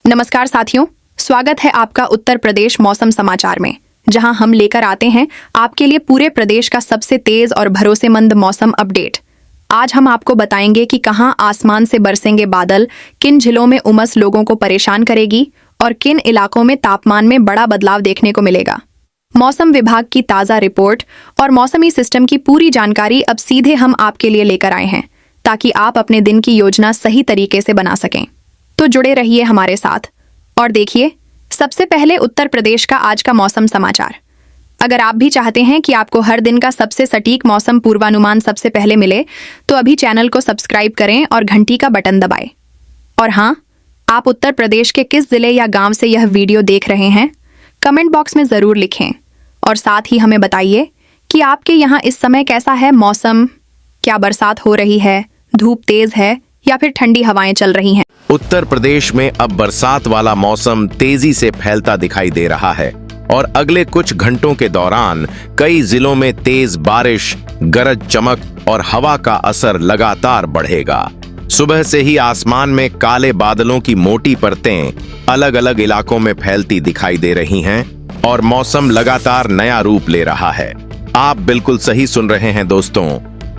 नमस्कार साथियों, स्वागत है आपका उत्तर प्रदेश मौसम समाचार में, जहां हम लेकर आते हैं आपके लिए पूरे प्रदेश का सबसे तेज और भरोसेमंद मौसम अपडेट। आज हम आपको बताएंगे कि कहां आसमान से बरसेंगे बादल, किन जिलों में उमस लोगों को परेशान करेगी और किन इलाकों में तापमान में बड़ा बदलाव देखने को मिलेगा। मौसम विभाग की ताज़ा रिपोर्ट और मौसमी सिस्टम की पूरी जानकारी अब सीधे हम आपके लिए लेकर आए हैं, ताकि आप अपने दिन की योजना सही तरीके से बना सकें। तो जुड़े रहिए हमारे साथ और देखिए सबसे पहले उत्तर प्रदेश का आज का मौसम समाचार। अगर आप भी चाहते हैं कि आपको हर दिन का सबसे सटीक मौसम पूर्वानुमान सबसे पहले मिले, तो अभी चैनल को सब्सक्राइब करें और घंटी का बटन दबाएं। और हाँ, आप उत्तर प्रदेश के किस जिले या गांव से यह वीडियो देख रहे हैं, कमेंट बॉक्स में ज़रूर लिखें और साथ ही हमें बताइए कि आपके यहाँ इस समय कैसा है मौसम। क्या बरसात हो रही है, धूप तेज है या फिर ठंडी हवाएं चल रही हैं। उत्तर प्रदेश में अब बरसात वाला मौसम तेजी से फैलता दिखाई दे रहा है और अगले कुछ घंटों के दौरान कई जिलों में तेज बारिश, गरज चमक और हवा का असर लगातार बढ़ेगा। सुबह से ही आसमान में काले बादलों की मोटी परतें अलग अलग इलाकों में फैलती दिखाई दे रही हैं और मौसम लगातार नया रूप ले रहा है। आप बिल्कुल सही सुन रहे हैं दोस्तों,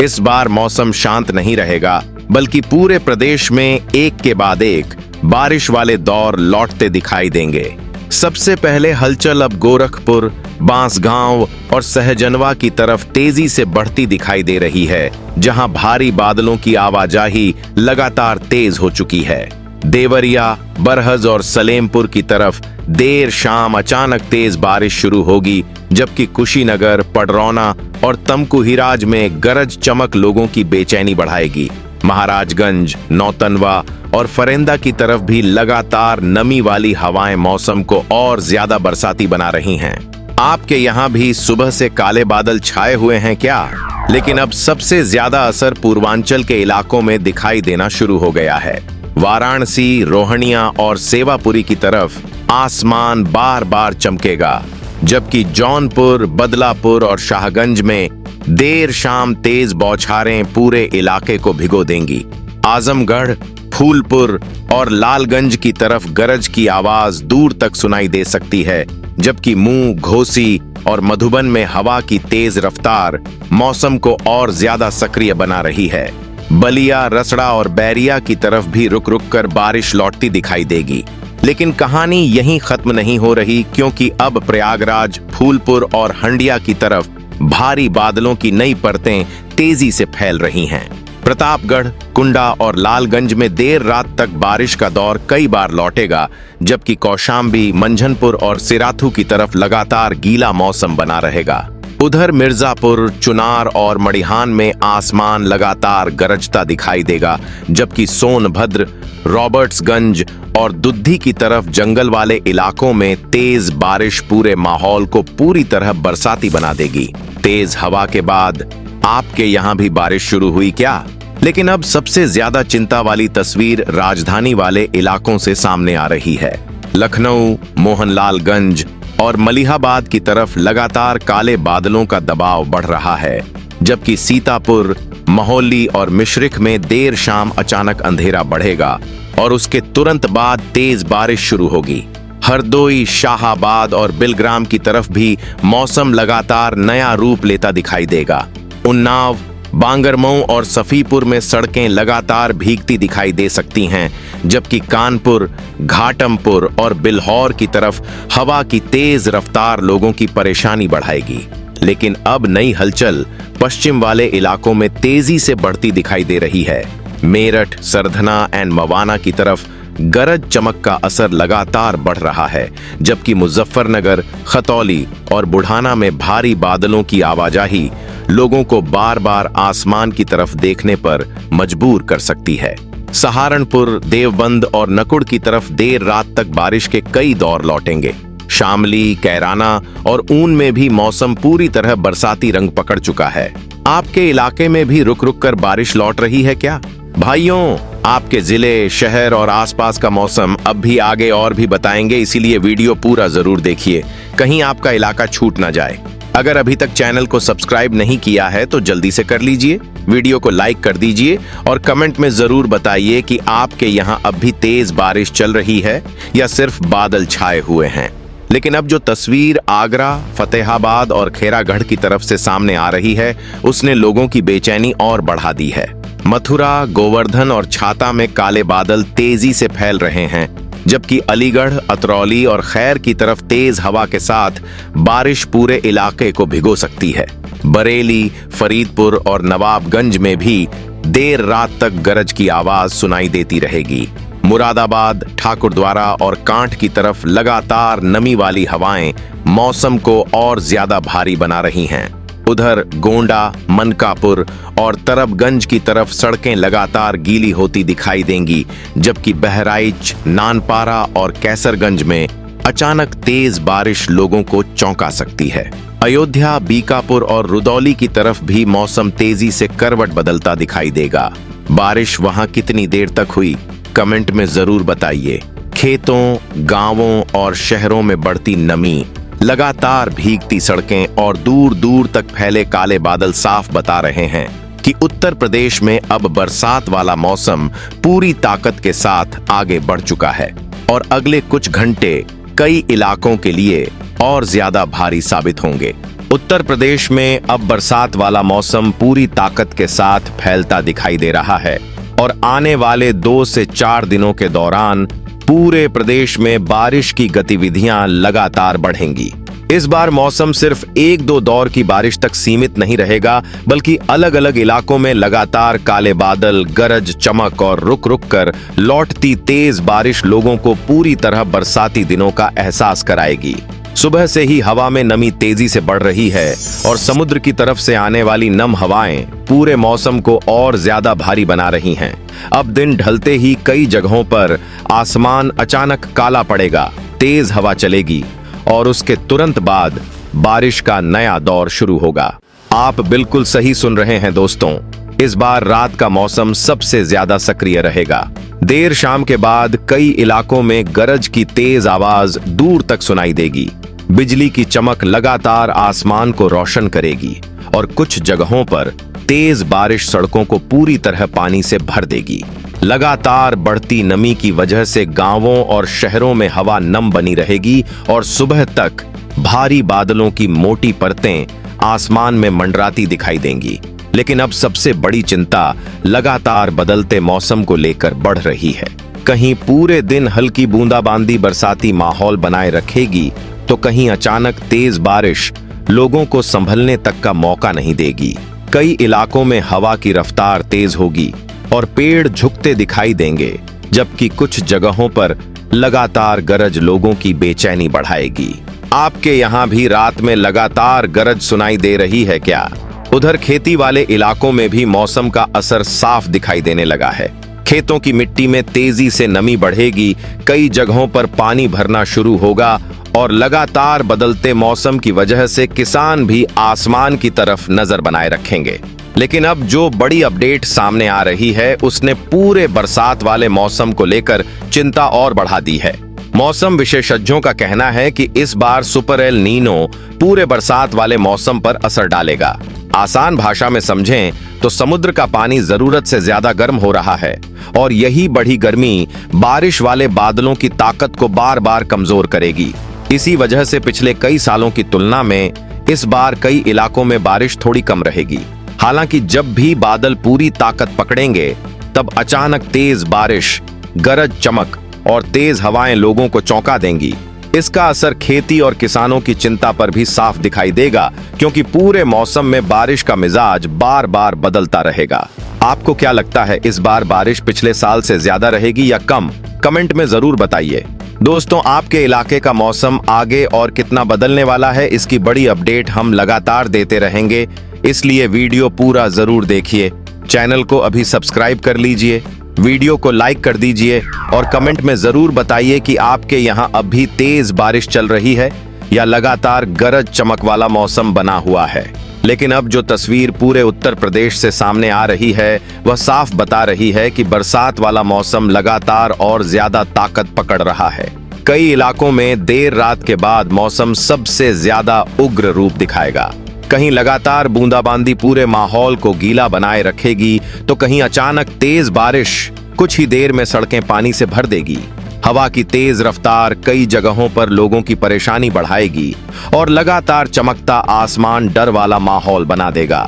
इस बार मौसम शांत नहीं रहेगा, बल्कि पूरे प्रदेश में एक के बाद एक बारिश वाले दौर लौटते दिखाई देंगे। सबसे पहले हलचल अब गोरखपुर, बांसगांव और सहजनवा की तरफ तेजी से बढ़ती दिखाई दे रही है, जहां भारी बादलों की आवाजाही लगातार तेज हो चुकी है। देवरिया, बरहज और सलेमपुर की तरफ देर शाम अचानक तेज बारिश शुरू होगी, जबकि कुशीनगर, पडरौना और तमकुहीराज में गरज चमक लोगों की बेचैनी बढ़ाएगी। महाराजगंज, नौतनवा और फरेंदा की तरफ भी लगातार नमी वाली हवाएं मौसम को और ज्यादा बरसाती बना रही हैं। आपके यहाँ भी सुबह से काले बादल छाए हुए हैं क्या? लेकिन अब सबसे ज्यादा असर पूर्वांचल के इलाकों में दिखाई देना शुरू हो गया है। वाराणसी, रोहनिया और सेवापुरी की तरफ आसमान बार बार चमकेगा, जबकि जौनपुर, बदलापुर और शाहगंज में देर शाम तेज बौछारें पूरे इलाके को भिगो देंगी। आजमगढ़, फूलपुर और लालगंज की तरफ गरज की आवाज दूर तक सुनाई दे सकती है, जबकि मुंह, घोसी और मधुबन में हवा की तेज रफ्तार मौसम को और ज्यादा सक्रिय बना रही है। बलिया, रसड़ा और बैरिया की तरफ भी रुक रुक कर बारिश लौटती दिखाई देगी। लेकिन कहानी यहीं खत्म नहीं हो रही, क्योंकि अब प्रयागराज, फूलपुर और हंडिया की तरफ भारी बादलों की नई परतें तेजी से फैल रही हैं। प्रतापगढ़, कुंडा और लालगंज में देर रात तक बारिश का दौर कई बार लौटेगा, जबकि कौशाम्बी, मंझनपुर और सिराथू की तरफ लगातार गीला मौसम बना रहेगा। उधर मिर्जापुर, चुनार और मड़िहान में आसमान लगातार गरजता दिखाई देगा, जबकि सोनभद्र, रॉबर्ट्सगंज और दुद्धी की तरफ जंगल वाले इलाकों में तेज बारिश पूरे माहौल को पूरी तरह बरसाती बना देगी। तेज हवा के बाद आपके यहाँ भी बारिश शुरू हुई क्या? लेकिन अब सबसे ज्यादा चिंता वाली तस्वीर राजधानी वाले इलाकों से सामने आ रही है। लखनऊ, मोहनलालगंज और मलिहाबाद की तरफ लगातार काले बादलों का दबाव बढ़ रहा है, जबकि सीतापुर, महोली और मिश्रिख में देर शाम अचानक अंधेरा बढ़ेगा और उसके तुरंत बाद तेज बारिश शुरू होगी। हरदोई, शाहाबाद और बिलग्राम की तरफ भी मौसम लगातार नया रूप लेता दिखाई देगा। उन्नाव, बांगरमऊ और सफीपुर में सड़कें लगातार भीगती दिखाई दे सकती हैं, जबकि कानपुर, घाटमपुर और बिल्हौर की तरफ हवा की तेज रफ्तार लोगों की परेशानी बढ़ाएगी। लेकिन अब नई हलचल पश्चिम वाले इलाकों में तेजी से बढ़ती दिखाई दे रही है। मेरठ, सरधना एंड मवाना की तरफ गरज चमक का असर लगातार बढ़ रहा है, जबकि मुजफ्फरनगर, खतौली और बुढ़ाना में भारी बादलों की आवाजाही लोगों को बार बार आसमान की तरफ देखने पर मजबूर कर सकती है। सहारनपुर, देवबंद और नकुड़ की तरफ देर रात तक बारिश के कई दौर लौटेंगे। शामली, कैराना और ऊन में भी मौसम पूरी तरह बरसाती रंग पकड़ चुका है। आपके इलाके में भी रुक रुक कर बारिश लौट रही है क्या? भाइयों, आपके जिले, शहर और आसपास का मौसम अब भी आगे और भी बताएंगे, इसीलिए वीडियो पूरा जरूर देखिए, कहीं आपका इलाका छूट ना जाए। अगर अभी तक चैनल को सब्सक्राइब नहीं किया है तो जल्दी से कर लीजिए, वीडियो को लाइक कर दीजिए और कमेंट में जरूर बताइए कि आपके यहाँ अब भी तेज बारिश चल रही है या सिर्फ बादल छाए हुए हैं। लेकिन अब जो तस्वीर आगरा, फतेहाबाद और खेरागढ़ की तरफ से सामने आ रही है, उसने लोगों की बेचैनी और बढ़ा दी है। मथुरा, गोवर्धन और छाता में काले बादल तेजी से फैल रहे हैं, जबकि अलीगढ़, अतरौली और खैर की तरफ तेज हवा के साथ बारिश पूरे इलाके को भिगो सकती है। बरेली, फरीदपुर और नवाबगंज में भी देर रात तक गरज की आवाज सुनाई देती रहेगी। मुरादाबाद, ठाकुरद्वारा और कांठ की तरफ लगातार नमी वाली हवाएं मौसम को और ज्यादा भारी बना रही हैं। उधर गोंडा, मनकापुर और तरबगंज की तरफ सड़कें लगातार गीली होती दिखाई देंगी, जबकि बहराइच, नानपारा और कैसरगंज में अचानक तेज बारिश लोगों को चौंका सकती है। अयोध्या, बीकापुर और रुदौली की तरफ भी मौसम तेजी से करवट बदलता दिखाई देगा। बारिश वहां कितनी देर तक हुई, कमेंट में जरूर बताइए। खेतों, गांवों और शहरों में बढ़ती नमी, लगातार भीगती सड़कें और दूर दूर तक फैले काले बादल साफ बता रहे हैं कि उत्तर प्रदेश में अब बरसात वाला मौसम पूरी ताकत के साथ आगे बढ़ चुका है और अगले कुछ घंटे कई इलाकों के लिए और ज्यादा भारी साबित होंगे। उत्तर प्रदेश में अब बरसात वाला मौसम पूरी ताकत के साथ फैलता दिखाई दे रहा है और आने वाले 2 से 4 दिनों के दौरान पूरे प्रदेश में बारिश की गतिविधियां लगातार बढ़ेंगी। इस बार मौसम सिर्फ 1-2 दौर की बारिश तक सीमित नहीं रहेगा, बल्कि अलग अलग इलाकों में लगातार काले बादल, गरज, चमक और रुक रुक कर लौटती तेज बारिश लोगों को पूरी तरह बरसाती दिनों का एहसास कराएगी। सुबह से ही हवा में नमी तेजी से बढ़ रही है और समुद्र की तरफ से आने वाली नम हवाएं पूरे मौसम को और ज्यादा भारी बना रही हैं। अब दिन ढलते ही कई जगहों पर आसमान अचानक काला पड़ेगा, तेज हवा चलेगी और उसके तुरंत बाद बारिश का नया दौर शुरू होगा। आप बिल्कुल सही सुन रहे हैं दोस्तों, इस बार रात का मौसम सबसे ज्यादा सक्रिय रहेगा। देर शाम के बाद कई इलाकों में गरज की तेज आवाज दूर तक सुनाई देगी। बिजली की चमक लगातार आसमान को रोशन करेगी और कुछ जगहों पर तेज बारिश सड़कों को पूरी तरह पानी से भर देगी। लगातार बढ़ती नमी की वजह से गांवों और शहरों में हवा नम बनी रहेगी और सुबह तक भारी बादलों की मोटी परतें आसमान में मंडराती दिखाई देंगी। लेकिन अब सबसे बड़ी चिंता लगातार बदलते मौसम को लेकर बढ़ रही है। कहीं पूरे दिन हल्की बूंदाबांदी बरसाती माहौल बनाए रखेगी, तो कहीं अचानक तेज बारिश लोगों को संभलने तक का मौका नहीं देगी। कई इलाकों में हवा की रफ्तार तेज होगी और पेड़ झुकते दिखाई देंगे, जबकि कुछ जगहों पर लगातार गरज लोगों की बेचैनी बढ़ाएगी। आपके यहाँ भी रात में लगातार गरज सुनाई दे रही है क्या? उधर खेती वाले इलाकों में भी मौसम का असर साफ दिखाई देने लगा है। खेतों की मिट्टी में तेजी से नमी बढ़ेगी, कई जगहों पर पानी भरना शुरू होगा और लगातार बदलते मौसम की वजह से किसान भी आसमान की तरफ नजर बनाए रखेंगे। लेकिन अब जो बड़ी अपडेट सामने आ रही है, उसने पूरे बरसात वाले मौसम को लेकर चिंता और बढ़ा दी है। मौसम विशेषज्ञों का कहना है कि इस बार सुपर एल नीनो पूरे बरसात वाले मौसम पर असर डालेगा। आसान भाषा में समझें तो समुद्र का पानी जरूरत से ज्यादा गर्म हो रहा है और यही बढ़ी गर्मी बारिश वाले बादलों की ताकत को बार बार कमजोर करेगी। इसी वजह से पिछले कई सालों की तुलना में इस बार कई इलाकों में बारिश थोड़ी कम रहेगी। हालांकि जब भी बादल पूरी ताकत पकड़ेंगे, तब अचानक तेज बारिश, गरज, चमक और तेज हवाएं लोगों को चौंका देंगी। इसका असर खेती और किसानों की चिंता पर भी साफ दिखाई देगा, क्योंकि पूरे मौसम में बारिश का मिजाज बार बार बदलता रहेगा। आपको क्या लगता है, इस बार बारिश पिछले साल से ज्यादा रहेगी या कम? कमेंट में जरूर बताइए। दोस्तों, आपके इलाके का मौसम आगे और कितना बदलने वाला है, इसकी बड़ी अपडेट हम लगातार देते रहेंगे, इसलिए वीडियो पूरा जरूर देखिए। चैनल को अभी सब्सक्राइब कर लीजिए, वीडियो को लाइक कर दीजिए और कमेंट में जरूर बताइए कि आपके यहाँ अब भी तेज बारिश चल रही है या लगातार गरज चमक वाला मौसम बना हुआ है। लेकिन अब जो तस्वीर पूरे उत्तर प्रदेश से सामने आ रही है वह साफ बता रही है कि बरसात वाला मौसम लगातार और ज्यादा ताकत पकड़ रहा है। कई इलाकों में देर रात के बाद मौसम सबसे ज्यादा उग्र रूप दिखाएगा। कहीं लगातार बूंदाबांदी पूरे माहौल को गीला बनाए रखेगी तो कहीं अचानक तेज बारिश कुछ ही देर में सड़कें पानी से भर देगी। हवा की तेज रफ्तार कई जगहों पर लोगों की परेशानी बढ़ाएगी और लगातार चमकता आसमान डर वाला माहौल बना देगा।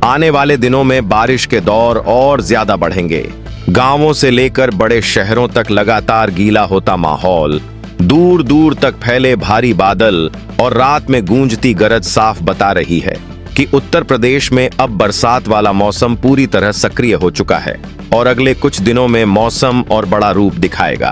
आने वाले दिनों में बारिश के दौर और ज्यादा बढ़ेंगे। गांवों से लेकर बड़े शहरों तक लगातार गीला होता माहौल, दूर दूर तक फैले भारी बादल और रात में गूंजती गरज साफ बता रही है कि उत्तर प्रदेश में अब बरसात वाला मौसम पूरी तरह सक्रिय हो चुका है और अगले कुछ दिनों में मौसम और बड़ा रूप दिखाएगा।